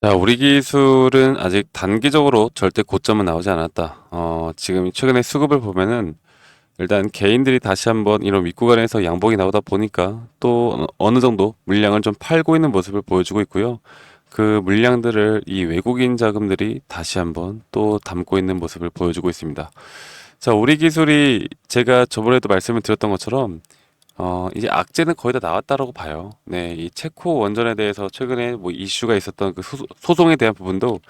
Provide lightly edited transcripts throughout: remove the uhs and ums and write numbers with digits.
자, 우리 기술은 아직 단기적으로 절대 고점은 나오지 않았다. 지금 최근에 수급을 보면은 일단 개인들이 다시 한번 이런 윗구간에서 양봉이 나오다 보니까 또 어느 정도 물량을 좀 팔고 있는 모습을 보여주고 있고요. 그 물량들을 이 외국인 자금들이 다시 한번 또 담고 있는 모습을 보여주고 있습니다. 자, 우리 기술이 제가 저번에도 말씀을 드렸던 것처럼 이제 악재는 거의 다 나왔다라고 봐요. 네, 이 체코 원전에 대해서 최근에 뭐 이슈가 있었던 그 소송에 대한 부분도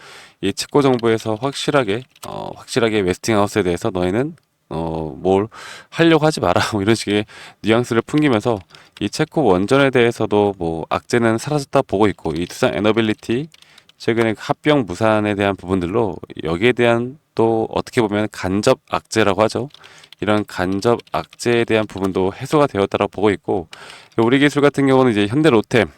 이 체코 정부에서 확실하게 웨스팅하우스에 대해서 너희는 뭘 하려고 하지 마라 뭐 이런 식의 뉘앙스를 풍기면서 이 체코 원전에 대해서도 뭐 악재는 사라졌다 보고 있고 이 투싼 에너빌리티 최근에 합병 무산에 대한 부분들로 여기에 대한 또 어떻게 보면 간접 악재라고 하죠. 이런 간접 악재에 대한 부분도 해소가 되었다고 보고 있고 우리 기술 같은 경우는 이제 현대로템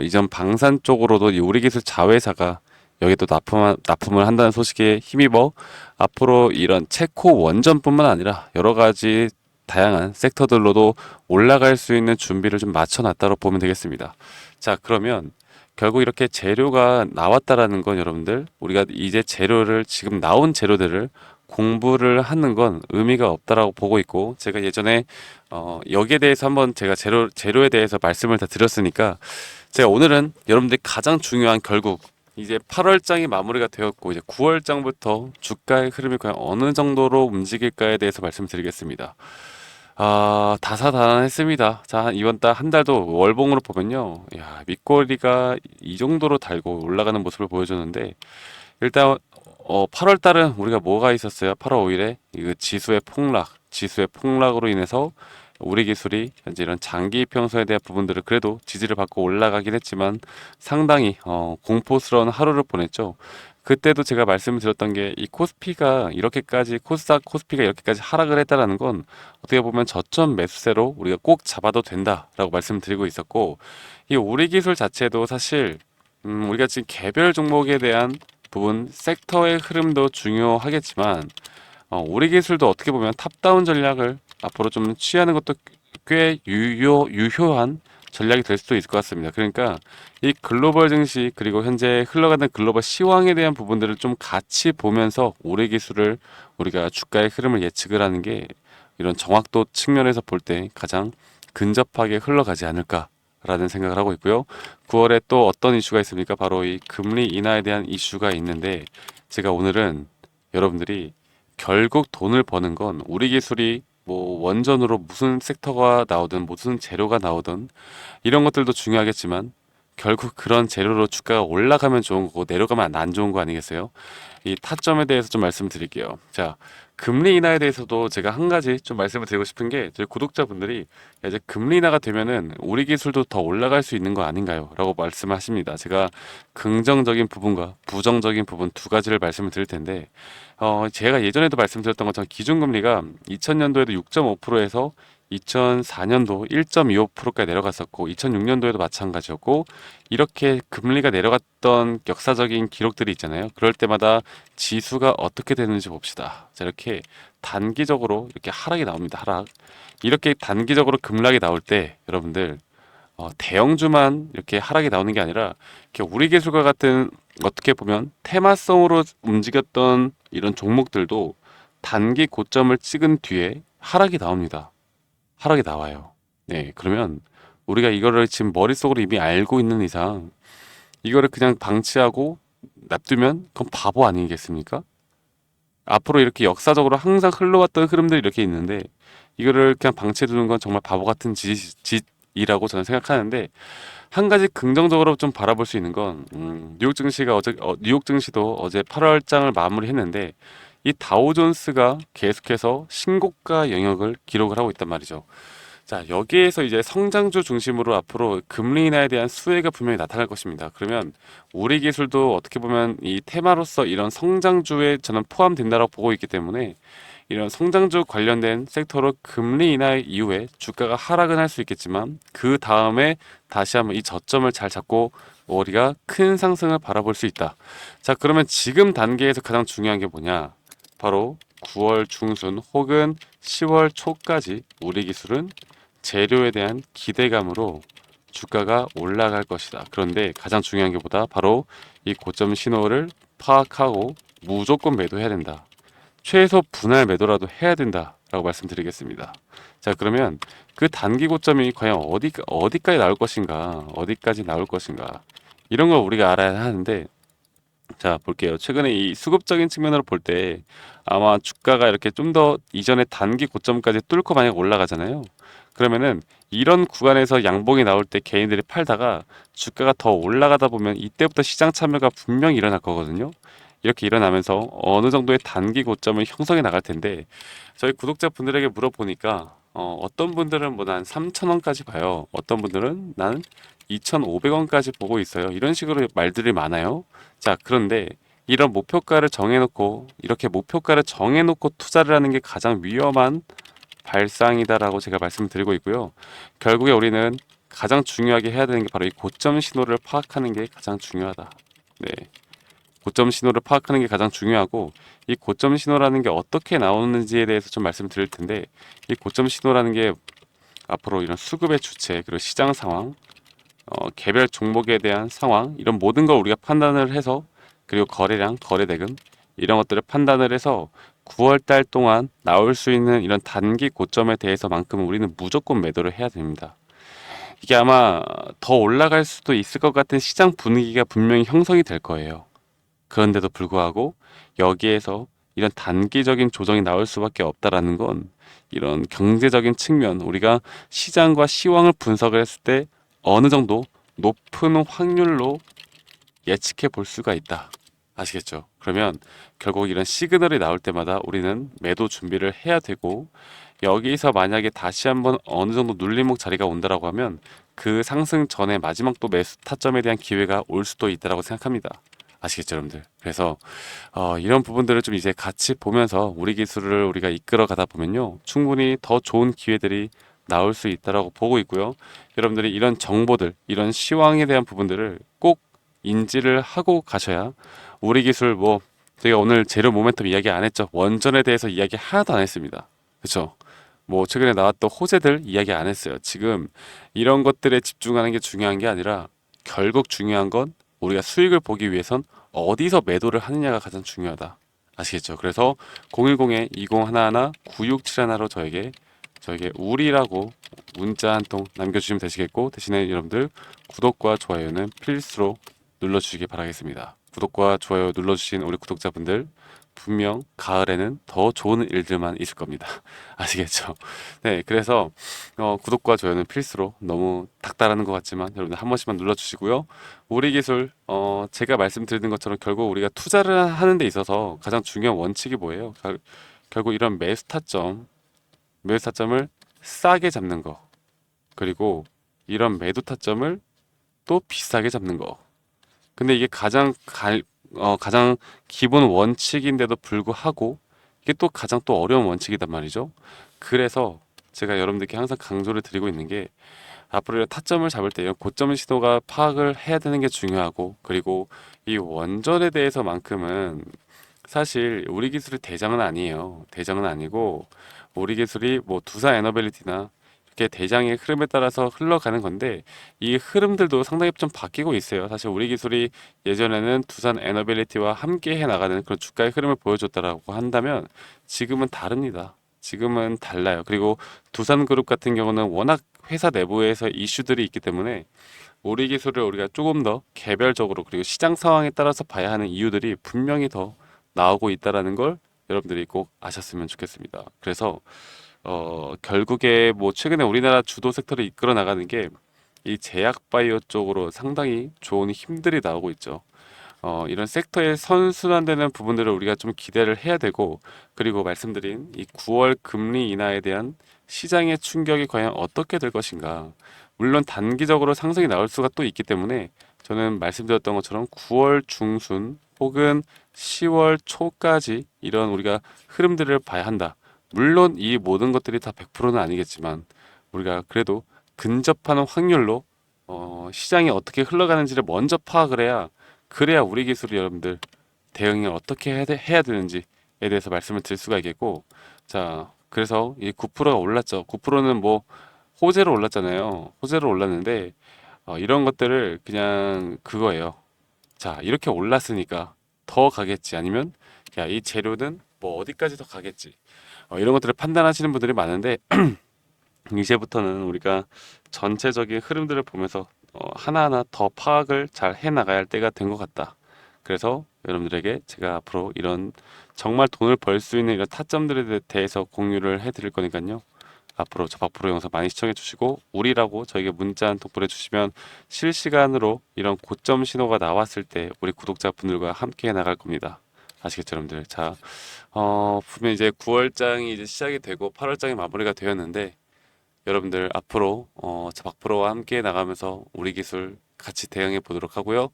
이전 방산 쪽으로도 이 우리 기술 자회사가 여기 또 납품을 한다는 소식에 힘입어 앞으로 이런 체코 원전뿐만 아니라 여러 가지 다양한 섹터들로도 올라갈 수 있는 준비를 좀 맞춰놨다고 보면 되겠습니다. 자, 그러면 결국 이렇게 재료가 나왔다라는 건 여러분들 우리가 이제 재료를 지금 나온 재료들을 공부를 하는 건 의미가 없다라고 보고 있고 제가 예전에 여기에 대해서 한번 제가 재료에 대해서 말씀을 다 드렸으니까 제가 오늘은 여러분들이 가장 중요한 결국 이제 8월장이 마무리가 되었고 이제 9월장부터 주가의 흐름이 과연 어느 정도로 움직일까에 대해서 말씀드리겠습니다. 다사다난했습니다. 자, 이번 달 한 달도 월봉으로 보면요. 야, 밑꼬리가 이 정도로 달고 올라가는 모습을 보여줬는데 일단 8월 달은 우리가 뭐가 있었어요? 8월 5일에 이거 지수의 폭락으로 인해서 우리 기술이 현재 이런 장기 평선에 대한 부분들을 그래도 지지를 받고 올라가긴 했지만 상당히 공포스러운 하루를 보냈죠. 그때도 제가 말씀을 드렸던 게 이 코스닥 코스피가 이렇게까지 하락을 했다라는 건 어떻게 보면 저점 매수세로 우리가 꼭 잡아도 된다라고 말씀을 드리고 있었고 이 우리 기술 자체도 사실 우리가 지금 개별 종목에 대한 부분 섹터의 흐름도 중요하겠지만 우리 기술도 어떻게 보면 탑다운 전략을 앞으로 좀 취하는 것도 꽤 유효한 전략이 될 수도 있을 것 같습니다. 그러니까 이 글로벌 증시 그리고 현재 흘러가는 글로벌 시황에 대한 부분들을 좀 같이 보면서 우리 기술을 우리가 주가의 흐름을 예측을 하는 게 이런 정확도 측면에서 볼 때 가장 근접하게 흘러가지 않을까라는 생각을 하고 있고요. 9월에 또 어떤 이슈가 있습니까? 바로 이 금리 인하에 대한 이슈가 있는데 제가 오늘은 여러분들이 결국 돈을 버는 건 우리 기술이 뭐 원전으로 무슨 섹터가 나오든 무슨 재료가 나오든 이런 것들도 중요하겠지만 결국 그런 재료로 주가가 올라가면 좋은 거고 내려가면 안 좋은 거 아니겠어요? 이 타점에 대해서 좀 말씀드릴게요. 자, 금리 인하에 대해서도 제가 한 가지 좀 말씀을 드리고 싶은 게 저희 구독자분들이 야, 이제 금리 인하가 되면은 우리 기술도 더 올라갈 수 있는 거 아닌가요? 라고 말씀하십니다. 제가 긍정적인 부분과 부정적인 부분 두 가지를 말씀을 드릴 텐데 제가 예전에도 말씀드렸던 것처럼 기준금리가 2000년도에도 6.5%에서 2004년도 1.25%까지 내려갔었고 2006년도에도 마찬가지였고 이렇게 금리가 내려갔던 역사적인 기록들이 있잖아요. 그럴 때마다 지수가 어떻게 되는지 봅시다. 자, 이렇게 단기적으로 이렇게 하락이 나옵니다. 하락. 이렇게 단기적으로 급락이 나올 때 여러분들 대형주만 이렇게 하락이 나오는 게 아니라 이렇게 우리 기술과 같은 어떻게 보면 테마성으로 움직였던 이런 종목들도 단기 고점을 찍은 뒤에 하락이 나옵니다. 하락이 나와요. 네, 그러면 우리가 이거를 지금 머릿속으로 이미 알고 있는 이상 이거를 그냥 방치하고 놔두면 그건 바보 아니겠습니까? 앞으로 이렇게 역사적으로 항상 흘러왔던 흐름들이 이렇게 있는데 이거를 그냥 방치해두는 건 정말 바보 같은 짓이라고 저는 생각하는데 한 가지 긍정적으로 좀 바라볼 수 있는 건 뉴욕 증시도 어제 8월장을 마무리했는데 이 다우존스가 계속해서 신고가 영역을 기록을 하고 있단 말이죠. 자, 여기에서 이제 성장주 중심으로 앞으로 금리 인하에 대한 수혜가 분명히 나타날 것입니다. 그러면 우리 기술도 어떻게 보면 이 테마로서 이런 성장주에 저는 포함된다고 보고 있기 때문에 이런 성장주 관련된 섹터로 금리 인하 이후에 주가가 하락은 할 수 있겠지만 그 다음에 다시 한번 이 저점을 잘 잡고 우리가 큰 상승을 바라볼 수 있다. 자, 그러면 지금 단계에서 가장 중요한 게 뭐냐? 바로 9월 중순 혹은 10월 초까지 우리 기술은 재료에 대한 기대감으로 주가가 올라갈 것이다. 그런데 가장 중요한 게 보다 바로 이 고점 신호를 파악하고 무조건 매도해야 된다. 최소 분할 매도라도 해야 된다라고 말씀드리겠습니다. 자, 그러면 그 단기 고점이 과연 어디까지 나올 것인가, 어디까지 나올 것인가, 이런 걸 우리가 알아야 하는데, 자, 볼게요. 최근에 이 수급적인 측면으로 볼 때 아마 주가가 이렇게 좀 더 이전에 단기 고점까지 뚫고 만약 올라가잖아요. 그러면은 이런 구간에서 양봉이 나올 때 개인들이 팔다가 주가가 더 올라가다 보면 이때부터 시장 참여가 분명히 일어날 거거든요. 이렇게 일어나면서 어느 정도의 단기 고점을 형성해 나갈 텐데, 저희 구독자분들에게 물어보니까 어떤 분들은 뭐 난 3,000원까지 봐요. 어떤 분들은 난 2,500원까지 보고 있어요. 이런 식으로 말들이 많아요. 자, 그런데 이런 목표가를 정해놓고 이렇게 목표가를 정해놓고 투자를 하는 게 가장 위험한 발상이다라고 제가 말씀드리고 있고요. 결국에 우리는 가장 중요하게 해야 되는 게 바로 이 고점 신호를 파악하는 게 가장 중요하다. 네. 고점 신호를 파악하는 게 가장 중요하고, 이 고점 신호라는 게 어떻게 나오는지에 대해서 좀 말씀드릴 텐데, 이 고점 신호라는 게 앞으로 이런 수급의 주체, 그리고 시장 상황, 개별 종목에 대한 상황, 이런 모든 걸 우리가 판단을 해서, 그리고 거래량, 거래대금 이런 것들을 판단을 해서 9월 달 동안 나올 수 있는 이런 단기 고점에 대해서만큼은 우리는 무조건 매도를 해야 됩니다. 이게 아마 더 올라갈 수도 있을 것 같은 시장 분위기가 분명히 형성이 될 거예요. 그런데도 불구하고 여기에서 이런 단기적인 조정이 나올 수밖에 없다라는 건, 이런 경제적인 측면, 우리가 시장과 시황을 분석을 했을 때 어느 정도 높은 확률로 예측해 볼 수가 있다. 아시겠죠? 그러면 결국 이런 시그널이 나올 때마다 우리는 매도 준비를 해야 되고, 여기서 만약에 다시 한번 어느 정도 눌림목 자리가 온다라고 하면 그 상승 전에 마지막 또 매수 타점에 대한 기회가 올 수도 있다라고 생각합니다. 아시겠죠, 여러분들? 그래서 이런 부분들을 좀 이제 같이 보면서 우리 기술을 우리가 이끌어 가다 보면요, 충분히 더 좋은 기회들이 나올 수 있다라고 보고 있고요. 여러분들이 이런 정보들, 이런 시황에 대한 부분들을 꼭 인지를 하고 가셔야 우리 기술, 뭐 제가 오늘 재료 모멘텀 이야기 안 했죠. 원전에 대해서 이야기 하나도 안 했습니다. 그렇죠? 뭐 최근에 나왔던 호재들 이야기 안 했어요. 지금 이런 것들에 집중하는 게 중요한 게 아니라, 결국 중요한 건 우리가 수익을 보기 위해선 어디서 매도를 하느냐가 가장 중요하다. 아시겠죠? 그래서 010-2011-9671로 저에게 우리라고 문자 한 통 남겨주시면 되시겠고, 대신에 여러분들 구독과 좋아요는 필수로 눌러주시기 바라겠습니다. 구독과 좋아요 눌러주신 우리 구독자분들, 분명 가을에는 더 좋은 일들만 있을 겁니다. 아시겠죠? 네, 그래서 구독과 좋아요는 필수로, 너무 닥달하는 것 같지만 여러분들 한 번씩만 눌러주시고요. 우리 기술, 제가 말씀드리는 것처럼 결국 우리가 투자를 하는 데 있어서 가장 중요한 원칙이 뭐예요? 결국 이런 매수 타점을 싸게 잡는 거, 그리고 이런 매도 타점을 또 비싸게 잡는 거. 근데 이게 가장 기본 원칙인데도 불구하고 이게 또 가장 또 어려운 원칙이단 말이죠. 그래서 제가 여러분들께 항상 강조를 드리고 있는 게, 앞으로 타점을 잡을 때 이런 고점 신호가 파악을 해야 되는 게 중요하고, 그리고 이 원전에 대해서만큼은 사실 우리 기술이 대장은 아니에요. 대장은 아니고, 우리 기술이 뭐 두산 에너빌리티나 이렇게 대장의 흐름에 따라서 흘러가는 건데, 이 흐름들도 상당히 좀 바뀌고 있어요. 사실 우리 기술이 예전에는 두산 에너빌리티와 함께 해 나가는 그런 주가의 흐름을 보여줬다라고 한다면, 지금은 다릅니다. 지금은 달라요. 그리고 두산그룹 같은 경우는 워낙 회사 내부에서 이슈들이 있기 때문에 우리 기술을 우리가 조금 더 개별적으로, 그리고 시장 상황에 따라서 봐야 하는 이유들이 분명히 더 나오고 있다라는 걸 여러분들이 꼭 아셨으면 좋겠습니다. 그래서 결국에 뭐 최근에 우리나라 주도 섹터를 이끌어 나가는 게 이 제약 바이오 쪽으로 상당히 좋은 힘들이 나오고 있죠. 이런 섹터의 선순환되는 부분들을 우리가 좀 기대를 해야 되고, 그리고 말씀드린 이 9월 금리 인하에 대한 시장의 충격이 과연 어떻게 될 것인가. 물론 단기적으로 상승이 나올 수가 또 있기 때문에, 저는 말씀드렸던 것처럼 9월 중순 혹은 10월 초까지 이런 우리가 흐름들을 봐야 한다. 물론 이 모든 것들이 다 100%는 아니겠지만, 우리가 그래도 근접하는 확률로 시장이 어떻게 흘러가는지를 먼저 파악을 해야, 그래야 우리 기술이 여러분들 대응을 어떻게 해야 되는지에 대해서 말씀을 드릴 수가 있겠고, 자, 그래서 이 9%가 올랐죠. 9%는 뭐 호재로 올랐잖아요. 호재로 올랐는데 이런 것들을 그냥 그거예요. 자, 이렇게 올랐으니까 더 가겠지. 아니면 야, 이 재료는 뭐 어디까지 더 가겠지. 이런 것들을 판단하시는 분들이 많은데 이제부터는 우리가 전체적인 흐름들을 보면서 하나하나 더 파악을 잘 해나가야 할 때가 된 것 같다. 그래서 여러분들에게 제가 앞으로 이런 정말 돈을 벌 수 있는 이런 타점들에 대해서 공유를 해드릴 거니까요. 앞으로 저 박프로 영상 많이 시청해 주시고 우리라고 저에게 문자 한 통 보내주시면 실시간으로 이런 고점 신호가 나왔을 때 우리 구독자분들과 함께 나갈 겁니다. 아시겠죠, 여러분들? 자, 분명 이제 9월장이 이제 시작이 되고 8월장이 마무리가 되었는데 여러분들 앞으로 저 박프로와 함께 나가면서 우리 기술 같이 대응해 보도록 하고요.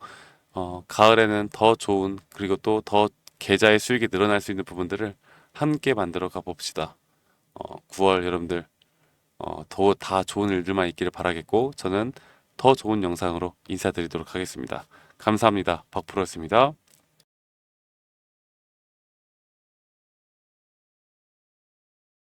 가을에는 더 좋은 그리고 또 더 계좌의 수익이 늘어날 수 있는 부분들을 함께 만들어 가 봅시다. 9월 여러분들 더 다 좋은 일들만 있기를 바라겠고 저는 더 좋은 영상으로 인사드리도록 하겠습니다. 감사합니다. 박프로였습니다.